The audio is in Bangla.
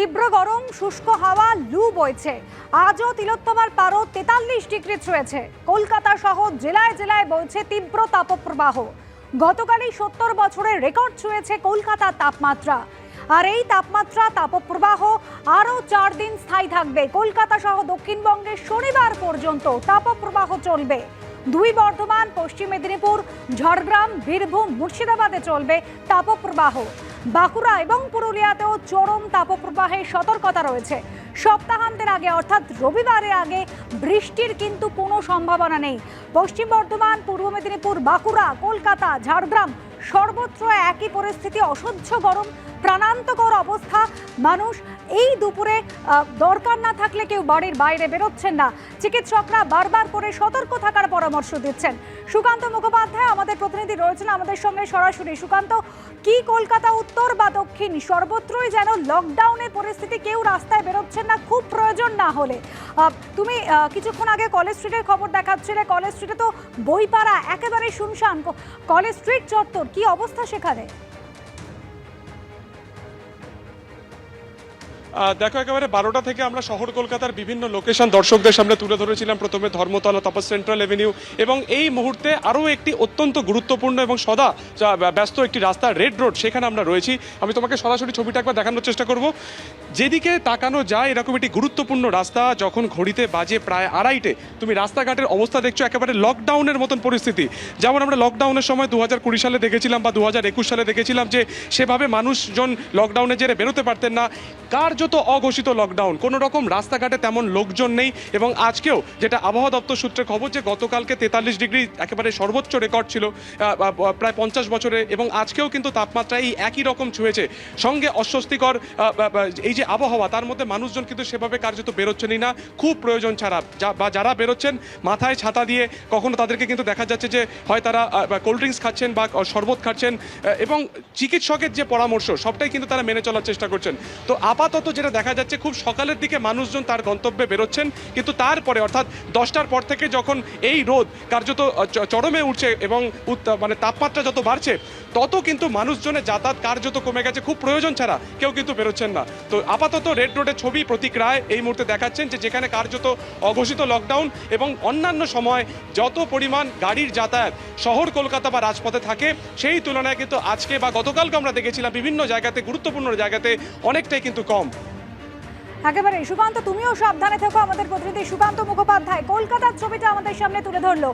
তীব্র গরম, শুষ্ক হাওয়া, লু বইছে। আজও তিলোত্তমার পারদ ৪৩ ডিগ্রি ছুঁয়েছে। কলকাতা সহ জেলায় জেলায় বইছে তীব্র তাপপ্রবাহ। গতকালই ৭০ বছরের রেকর্ড ছুঁয়েছে কলকাতার তাপমাত্রা। আর এই তাপপ্রবাহ আরও ৪ দিন স্থায়ী থাকবে। কলকাতা সহ দক্ষিণবঙ্গে শনিবার পর্যন্ত তাপপ্রবাহ চলবে। দুই বর্ধমান, পশ্চিম মেদিনীপুর, ঝাড়গ্রাম, বীরভূম, মুর্শিদাবাদে চলবে তাপপ্রবাহ। বাঁকুড়া এবং পুরুলিয়াতেও চরম তাপপ্রবাহের সতর্কতা রয়েছে। সপ্তাহান্তের আগে অর্থাৎ রবিবারের আগে বৃষ্টির কিন্তু কোনো সম্ভাবনা নেই। পশ্চিম বর্ধমান, পূর্ব মেদিনীপুর, বাঁকুড়া, কলকাতা, ঝাড়গ্রাম সর্বত্র একই পরিস্থিতি। অসহ্য গরম, প্রাণান্তকর অবস্থা। মানুষ এই দুপুরে দরকার না থাকলে কেউ বাড়ির বাইরে বেরোচ্ছেন না। চিকিৎসকরা বারবার করে সতর্ক থাকার পরামর্শ দিচ্ছেন। সুকান্ত মুখোপাধ্যায় আমাদের প্রতিনিধি রয়েছেন আমাদের সঙ্গে সরাসরি। সুকান্ত, কি কলকাতা উত্তর বা দক্ষিণ সর্বত্রই যেন লকডাউনের পরিস্থিতি, কেউ রাস্তায় বেরোচ্ছেন না খুব প্রয়োজন না হলে। তুমি কিছুক্ষণ আগে কলেজ স্ট্রিটের খবর দেখাচ্ছিলে। কলেজ স্ট্রিটে তো বইপাড়া, একেবারে শুনশান। কলেজ স্ট্রিট চত্বর, কি অবস্থা সেখানে? দেখো, একেবারে 12টা থেকে আমরা শহর কলকাতার বিভিন্ন লোকেশন দর্শকদের সামনে তুলে ধরেছিলাম। প্রথমে ধর্মতলা, তারপর সেন্ট্রাল এভিনিউ, এবং এই মুহূর্তে আরও একটি অত্যন্ত গুরুত্বপূর্ণ এবং সদা ব্যস্ত একটি রাস্তা, রেড রোড, সেখানে আমরা রয়েছি। আমি তোমাকে সরাসরি ছবিটা একবার দেখানোর চেষ্টা করব। যেদিকে তাকানো যায় এরকম একটি গুরুত্বপূর্ণ রাস্তা, যখন ঘড়িতে বাজে প্রায় 2:30, তুমি রাস্তাঘাটের অবস্থা দেখছো একেবারে লকডাউনের মতন পরিস্থিতি। যেমন আমরা লকডাউনের সময় 2020 সালে দেখেছিলাম বা 2021 সালে দেখেছিলাম যে সেভাবে মানুষজন লকডাউনের জেরে বেরোতে পারতেন না। কার্যত অঘোষিত লকডাউন, কোনো রকম রাস্তাঘাটে তেমন লোকজন নেই। এবং আজকেও যেটা আবহাওয়া দপ্তর সূত্রে খবর, যে গতকালকে 43 ডিগ্রি একেবারে সর্বোচ্চ রেকর্ড ছিল প্রায় 50 বছরে, এবং আজকেও কিন্তু তাপমাত্রা এই একই রকম ছুঁয়েছে। সঙ্গে অস্বস্তিকর এই যে আবহাওয়া, তার মধ্যে মানুষজন কিন্তু সেভাবে কার্যত বেরোচ্ছেনই না, খুব প্রয়োজন ছাড়া। বা যারা বেরোচ্ছেন মাথায় ছাতা দিয়ে, কখনো তাদেরকে কিন্তু দেখা যাচ্ছে যে হয় তারা কোল্ড ড্রিঙ্কস খাচ্ছেন বা শরবত খাচ্ছেন, এবং চিকিৎসকের যে পরামর্শ সবটাই কিন্তু তারা মেনে চলার চেষ্টা করছেন। তো আপাতত যেটা দেখা যাচ্ছে, খুব সকালের দিকে মানুষজন তার গন্তব্যে বেরোচ্ছেন, কিন্তু তারপরে অর্থাৎ 10টার পর থেকে যখন এই রোদ কার্যত চরমে উঠছে এবং মানে তাপমাত্রা যত বাড়ছে, তত কিন্তু মানুষজনের যাতায়াত কার্যত কমে গেছে। খুব প্রয়োজন ছাড়া কেউ কিন্তু বেরোচ্ছেন না। তো আপাতত রেড রোডের ছবি প্রতীক রায় এই মুহূর্তে দেখাচ্ছেন, যে যেখানে কার্যত অঘোষিত লকডাউন, এবং অন্যান্য সময় যত পরিমাণ গাড়ির যাতায়াত শহর কলকাতা বা রাজপথে থাকে, সেই তুলনায় কিন্তু আজকে বা গতকালকে আমরা দেখেছিলাম বিভিন্ন জায়গাতে, গুরুত্বপূর্ণ জায়গাতে অনেকটাই কিন্তু কম। একেবারে। সুকান্ত, তুমিও সাবধানে থেকো। আমাদের প্রতিনিধি সুকান্ত মুখোপাধ্যায় কলকাতার ছবিটা আমাদের সামনে তুলে ধরলো।